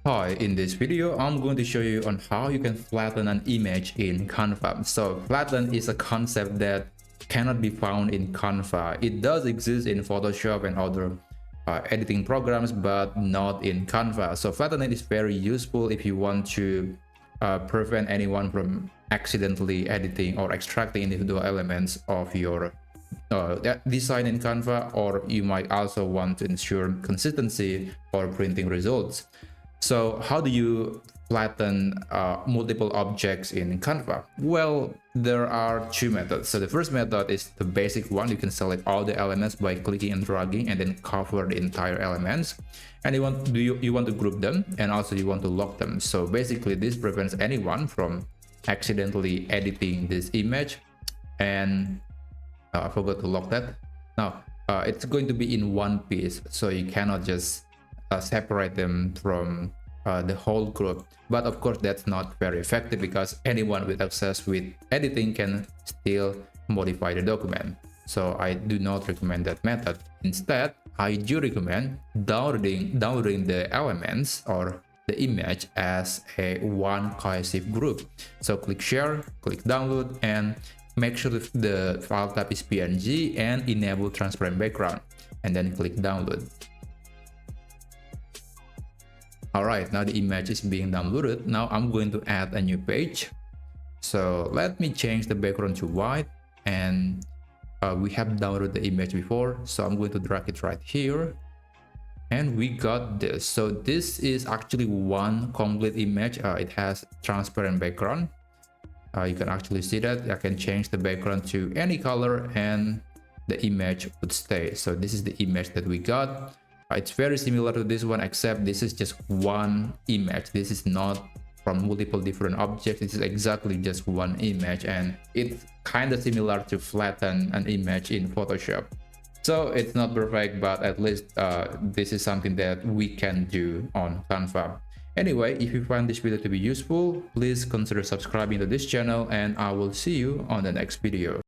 Hi, in this video, I'm going to show you on how you can flatten an image in Canva. So flatten is a concept that cannot be found in Canva. It does exist in Photoshop and other editing programs, but not in Canva. So flattening is very useful if you want to prevent anyone from accidentally editing or extracting individual elements of your design in Canva, or you might also want to ensure consistency for printing results. So how do you flatten multiple objects in Canva? Well, there are two methods. So the first method is the basic one. You can select all the elements by clicking and dragging and then cover the entire elements. And you want to group them, and also you want to lock them. So basically this prevents anyone from accidentally editing this image. And I forgot to lock that. Now it's going to be in one piece, so you cannot just separate them from the whole group. But of course that's not very effective because anyone with access with editing can still modify the document. So I do not recommend that method. Instead, I do recommend downloading the elements or the image as a one cohesive group. So click share, click download, and make sure the file type is PNG and enable transparent background, and then click download. Alright, now the image is being downloaded. Now I'm going to add a new page. So let me change the background to white, and we have downloaded the image before, so I'm going to drag it right here, and we got this. So this is actually one complete image. It has transparent background. You can actually see that I can change the background to any color and the image would stay. So this is the image that we got. It's very similar to this one, except this is just one image. This is not from multiple different objects. This is exactly just one image, and it's kind of similar to flatten an image in Photoshop. So it's not perfect, but at least this is something that we can do on Canva. Anyway, if you find this video to be useful, please consider subscribing to this channel, and I will see you on the next video.